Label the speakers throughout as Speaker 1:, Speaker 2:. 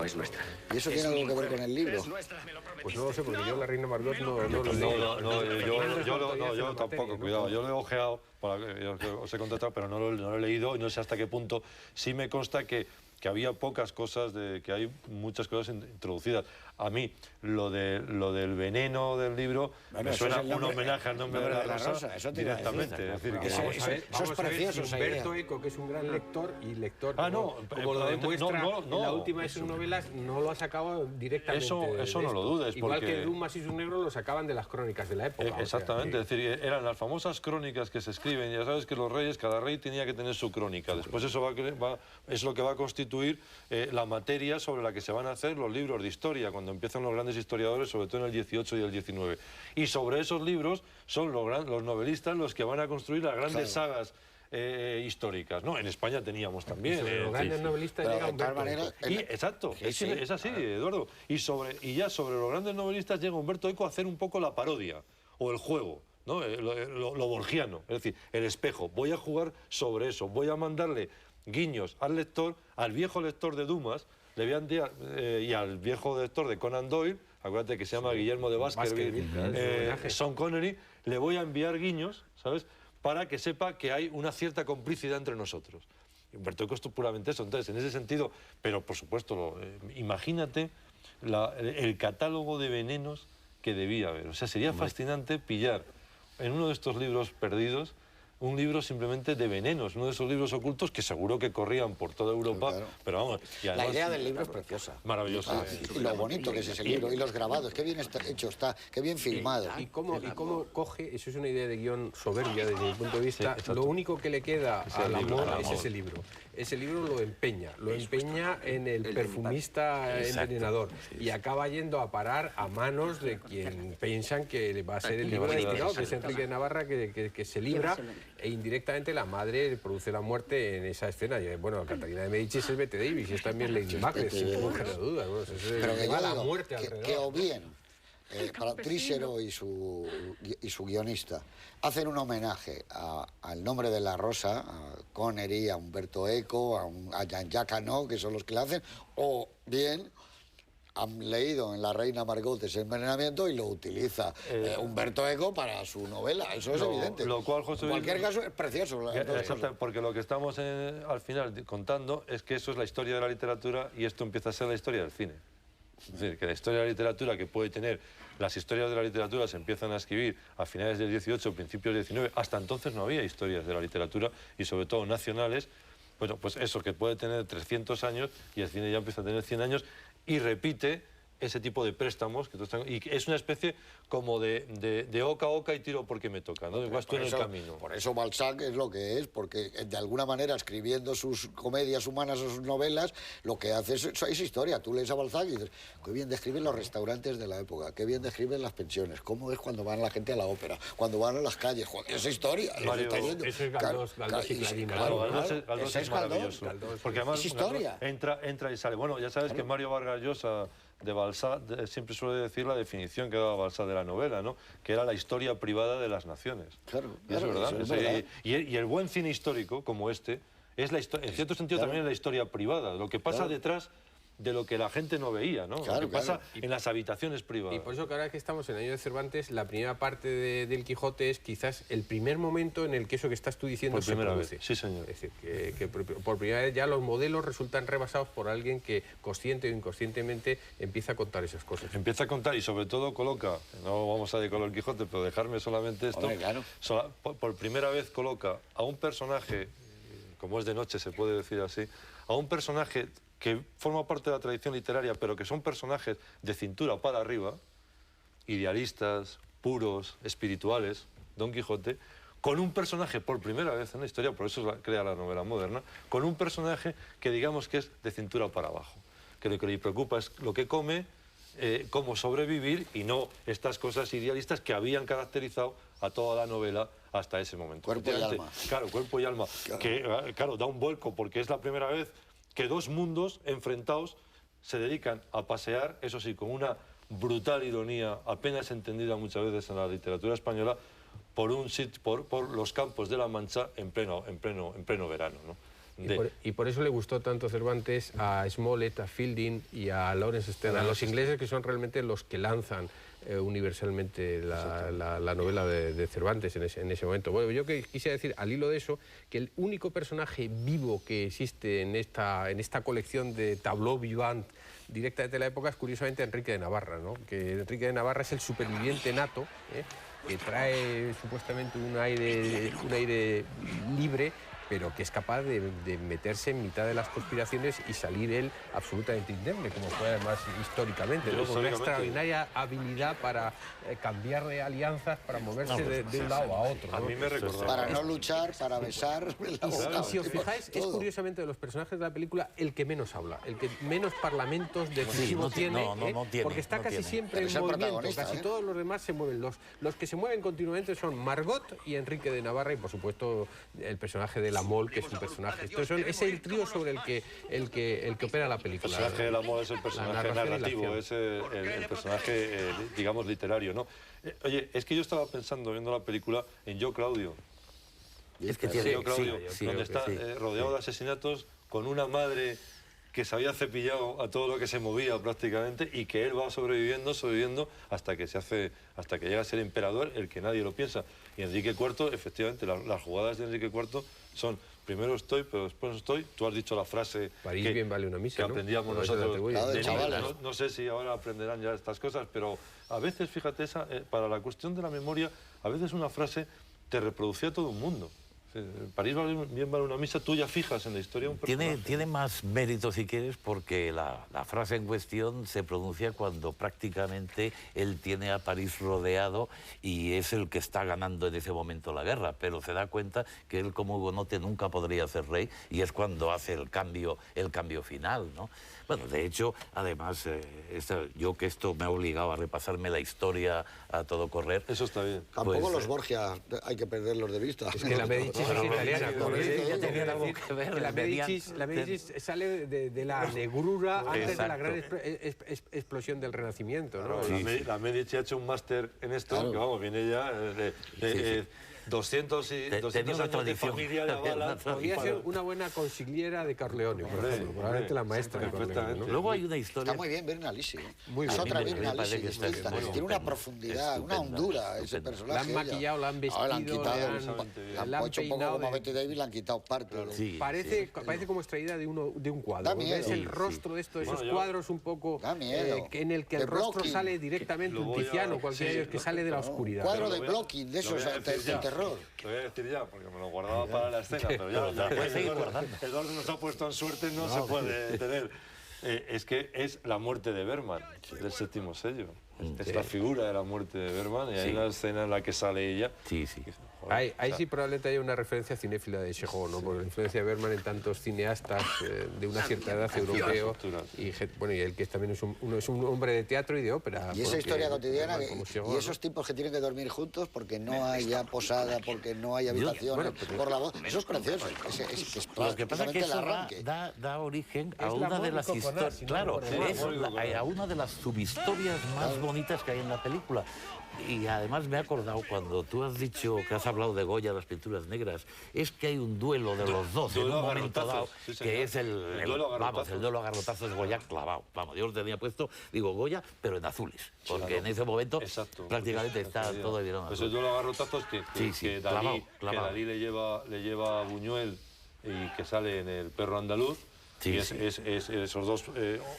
Speaker 1: no es nuestra.
Speaker 2: ¿Y eso tiene algo que ver con el libro?
Speaker 3: Pues no lo sé, porque yo la Reina Margot no lo
Speaker 4: No, yo tampoco, cuidado. Yo lo he ojeado, os he contactado, pero no lo he leído y no sé hasta qué punto. Sí me consta que había pocas cosas, que hay muchas cosas introducidas. A mí, lo del veneno del libro me suena un homenaje al nombre de la rosa
Speaker 2: eso
Speaker 4: directamente. Es decir,
Speaker 2: eso es precioso.
Speaker 3: Humberto Eco, que es un gran lector y lector,
Speaker 4: como
Speaker 3: lo demuestra en la última de sus novelas, no lo ha sacado directamente.
Speaker 4: Eso no lo dudes.
Speaker 3: Igual que Dumas y sus negros lo sacaban de las crónicas de la época.
Speaker 4: Exactamente, es decir, eran las famosas crónicas que se escriben. Ya sabes que los reyes, cada rey tenía que tener su crónica. Después eso es lo que va a constituir la materia sobre la que se van a hacer los libros de historia, cuando empiezan los grandes historiadores, sobre todo en el 18 y el 19. Y sobre esos libros son los novelistas los que van a construir las grandes sagas históricas, ¿no? En España teníamos también.
Speaker 3: Los grandes novelistas llegan de tal manera.
Speaker 4: Exacto, es así, Eduardo. Y ya sobre los grandes novelistas llega Humberto Eco a hacer un poco la parodia o el juego, ¿no? Lo borgiano, es decir, el espejo. Voy a jugar sobre eso, voy a mandarle guiños al lector, al viejo lector de Dumas, y al viejo lector de Conan Doyle, acuérdate que se llama Guillermo de Baskerville, Sean Connery, le voy a enviar guiños, ¿sabes?, para que sepa que hay una cierta complicidad entre nosotros. Humberto Eco es puramente eso. Entonces, en ese sentido, pero por supuesto, imagínate el catálogo de venenos que debía haber. O sea, sería fascinante pillar en uno de estos libros perdidos un libro simplemente de venenos, uno de esos libros ocultos que seguro que corrían por toda Europa, pero vamos... Y además,
Speaker 2: la idea del libro es preciosa.
Speaker 4: Maravillosa.
Speaker 2: Y lo bonito que es ese libro, y los grabados, qué bien hecho está, qué bien filmado.
Speaker 3: Y cómo coge, eso es una idea de guión soberbia desde mi punto de vista, lo único que le queda al amor es ese libro. Ese libro lo empeña en el perfumista envenenador y acaba yendo a parar a manos de quien piensan que va a ser el libro destinado, que es Enrique de Navarra, que se libra, e indirectamente la madre produce la muerte en esa escena. Y, bueno, Catalina de Medici es Bette Davis y es también Lady Macbeth, sin lugar a dudas. Bueno,
Speaker 2: pero que
Speaker 3: va la muerte alrededor.
Speaker 2: Que o bien para Trísero y su guionista hacen un homenaje al nombre de la rosa, a Connery, a Humberto Eco, a Jean-Jacques Cano, que son los que la hacen, o bien han leído en La Reina Margot ese envenenamiento y lo utiliza Humberto Eco para su novela. Eso es evidente.
Speaker 4: Lo cual, José,
Speaker 2: en cualquier caso, es precioso.
Speaker 4: Exacto, porque lo que estamos al final contando es que eso es la historia de la literatura y esto empieza a ser la historia del cine. Es decir, que la historia de la literatura que puede tener... Las historias de la literatura se empiezan a escribir a finales del 18, principios del 19. Hasta entonces no había historias de la literatura y sobre todo nacionales. Bueno, pues eso, que puede tener 300 años y el cine ya empieza a tener 100 años y repite ese tipo de préstamos. Y es una especie como de oca a oca y tiro porque me toca, ¿no? Vas tú en el camino.
Speaker 2: Por eso Balzac es lo que es, porque de alguna manera escribiendo sus comedias humanas o sus novelas, lo que hace es historia. Tú lees a Balzac y dices, qué bien describen los restaurantes de la época, qué bien describen las pensiones, cómo es cuando van la gente a la ópera, cuando van a las calles. Joder, esa historia.
Speaker 4: Mario,
Speaker 3: eso es Galdós y Clarín.
Speaker 4: Galdós es maravilloso. Porque además
Speaker 2: es historia.
Speaker 4: Entra y sale. Bueno, ya sabes que Mario Vargas Llosa de Balzac siempre suele decir la definición que daba Balzac de la novela, ¿no? Que era la historia privada de las naciones.
Speaker 2: Claro,
Speaker 4: y es verdad. Y el buen cine histórico, como este, es en cierto sentido también es la historia privada, lo que pasa detrás de lo que la gente no veía, ¿no? Lo que pasa en las habitaciones privadas.
Speaker 3: Y por eso que ahora que estamos en el año de Cervantes, la primera parte del Quijote es quizás el primer momento en el que eso que estás tú diciendo
Speaker 4: por primera vez.
Speaker 3: Sí, señor. Es decir, que por primera vez ya los modelos resultan rebasados por alguien que consciente o inconscientemente empieza a contar esas cosas.
Speaker 4: Empieza a contar y sobre todo coloca, no vamos a decorar el Quijote, pero dejarme solamente esto.
Speaker 2: Hombre, claro.
Speaker 4: Por primera vez coloca a un personaje, como es de noche se puede decir así, a un personaje que forma parte de la tradición literaria, pero que son personajes de cintura para arriba, idealistas, puros, espirituales, Don Quijote, con un personaje por primera vez en la historia, por eso crea la novela moderna, con un personaje que digamos que es de cintura para abajo, que lo que le preocupa es lo que come, cómo sobrevivir y no estas cosas idealistas que habían caracterizado a toda la novela hasta ese momento.
Speaker 2: Cuerpo y alma.
Speaker 4: Claro, cuerpo y alma, que da un vuelco porque es la primera vez que dos mundos enfrentados se dedican a pasear, eso sí, con una brutal ironía apenas entendida muchas veces en la literatura española, por los campos de la Mancha en pleno verano, ¿no?
Speaker 3: Y por eso le gustó tanto Cervantes a Smollett, a Fielding y a Lawrence Stern, a los ingleses, que son realmente los que lanzan universalmente la novela de Cervantes en ese momento. Bueno, yo quisiera decir, al hilo de eso, que el único personaje vivo que existe en esta colección de tableau vivant directamente de la época es, curiosamente, Enrique de Navarra, ¿no? Que Enrique de Navarra es el superviviente nato, que trae supuestamente un aire libre, pero que es capaz de meterse en mitad de las conspiraciones y salir él absolutamente indemne, como fue además históricamente, ¿no? Con una extraordinaria habilidad para cambiar de alianzas, para moverse de un lado a otro, ¿no?
Speaker 4: A mí me recordaba.
Speaker 2: Para no luchar, para besar.
Speaker 3: Y si os fijáis, es curiosamente de los personajes de la película el que menos habla, el que menos parlamentos decisivos tiene, porque está casi siempre en movimiento, casi todos los demás se mueven. Los que se mueven continuamente son Margot y Enrique de Navarra y, por supuesto, el personaje de la Mol, que es un personaje. Es el trío sobre el que opera la película.
Speaker 4: El personaje de la Mol es el personaje narrativo, es el personaje, digamos, literario, ¿no? Oye, es que yo estaba pensando, viendo la película, en Yo, Claudio.
Speaker 1: Es que tiene...
Speaker 4: Yo, Claudio, donde está rodeado de asesinatos, con una madre que se había cepillado a todo lo que se movía prácticamente, y que él va sobreviviendo hasta que llega a ser emperador, el que nadie lo piensa. Y Enrique IV, efectivamente, las jugadas de Enrique IV son: primero estoy, pero después no estoy. Tú has dicho la frase
Speaker 3: París bien vale una misa,
Speaker 4: que aprendíamos nosotros de niños. No sé si ahora aprenderán ya estas cosas, pero a veces, fíjate, para la cuestión de la memoria, a veces una frase te reproducía todo un mundo. París bien vale una misa, tú ya fijas en la historia un personaje.
Speaker 1: Tiene más mérito, si quieres, porque la frase en cuestión se pronuncia cuando prácticamente él tiene a París rodeado y es el que está ganando en ese momento la guerra, pero se da cuenta que él, como hugonote, nunca podría ser rey, y es cuando hace el cambio final, ¿no? Bueno, de hecho, además, yo que esto me ha obligado a repasarme la historia a todo correr.
Speaker 4: Eso está bien.
Speaker 2: Tampoco los Borgia hay que perderlos de vista.
Speaker 3: Es que la Medici es italiana.
Speaker 1: Ya tenía algo que ver.
Speaker 3: La Medici sale de la negrura antes de la gran explosión del Renacimiento, ¿no?
Speaker 4: La Medici ha hecho un máster en esto, que vamos, viene ya de 200 años de familia de Avala.
Speaker 3: Podría ser una buena consigliera de Corleone, por ejemplo, probablemente la maestra de Corleone, ¿no?
Speaker 1: Luego hay una historia...
Speaker 2: Está muy bien Bernalici.
Speaker 3: Es
Speaker 2: otra Bernalici distinta. Tiene una profundidad, una hondura ese personaje.
Speaker 3: La han maquillado, la han vestido,
Speaker 2: la han hecho un poco como a Betty Davis, le han quitado parte.
Speaker 3: Parece como extraída de un cuadro. Es el rostro de esos cuadros un poco en el que el rostro sale directamente, un Tiziano, cualquier que sale de la oscuridad.
Speaker 2: Cuadro de blocking, de esos del terror.
Speaker 4: Lo voy a decir ya, porque me lo guardaba para la escena, pero ya
Speaker 1: puedes seguir guardando.
Speaker 4: Eduardo nos ha puesto en suerte, no se puede tener. Es que es la muerte de Bergman, del Séptimo Sello. Es la figura de la muerte de Bergman, y hay una escena en la que sale ella.
Speaker 1: Sí.
Speaker 3: Ahí sí probablemente hay una referencia cinéfila de Chekhov, ¿no? Por la influencia de Bergman en tantos cineastas de una cierta edad europeo, y él que también es un hombre de teatro y de ópera.
Speaker 2: Y esa historia cotidiana, y esos tipos que tienen que dormir juntos porque no hay ya posada, porque no hay habitaciones, por la voz, eso es precioso. Es
Speaker 1: lo que pasa es que eso da origen a una de las historias, claro, a una de las subhistorias más bonitas que hay en la película. Y además me he acordado, cuando tú has dicho que has hablado de Goya, las pinturas negras, es que hay un duelo de los dos en un momento dado, que es el duelo a garrotazos Goya clavado. Vamos, yo lo tenía puesto, digo Goya, pero en azules, porque en ese momento prácticamente está todo evidente.
Speaker 4: Pues el duelo a garrotazos que Dalí le lleva a Buñuel y que sale en El perro andaluz. Esos dos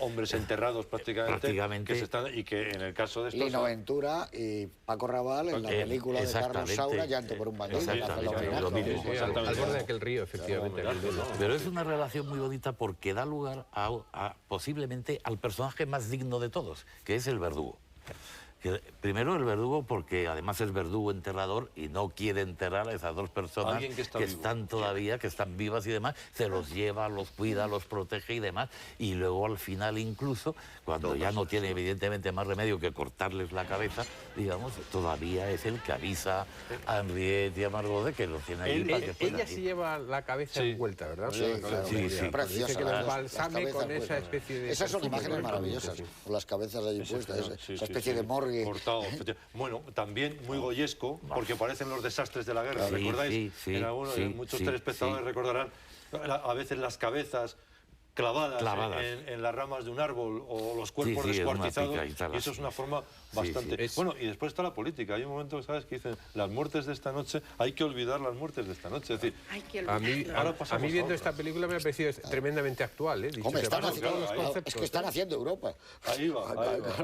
Speaker 4: hombres enterrados prácticamente que se están, y que en el caso de estos...
Speaker 2: Lino Ventura y Paco Rabanne en la película de Carlos Saura, Llanto por un bandido.
Speaker 1: Lo mismo.
Speaker 3: Al borde de aquel río, efectivamente.
Speaker 1: Pero es una relación muy bonita porque da lugar posiblemente al personaje más digno de todos, que es el verdugo. Primero el verdugo, porque además es verdugo enterrador y no quiere enterrar a esas dos personas que están todavía, que están vivas y demás, se los lleva, los cuida, los protege y demás, y luego al final incluso, cuando ya no tiene evidentemente más remedio que cortarles la cabeza, digamos, todavía es el que avisa a Henriette y a Margot de que lo tiene ahí para que puedan
Speaker 3: ella sí lleva la cabeza envuelta, ¿verdad?
Speaker 2: Sí. Preciosa.
Speaker 3: Dice que los balsame con esa especie de...
Speaker 2: Esas son imágenes maravillosas, con las cabezas allí puestas, esa especie de morgue.
Speaker 4: Cortado. Bueno, también muy goyesco, porque parecen los desastres de la guerra, ¿recordáis?
Speaker 1: Sí,
Speaker 4: muchos telespectadores recordarán a veces las cabezas clavadas en las ramas de un árbol o los cuerpos descuartizados, y eso es una forma bastante... Bueno, y después está la política. Hay un momento, ¿sabes?, que dicen, las muertes de esta noche, hay que olvidar las muertes de esta noche. Es decir,
Speaker 3: a mí viendo esta película me ha parecido tremendamente actual, ¿eh?
Speaker 2: Hombre, es que están haciendo Europa.
Speaker 4: Ahí va.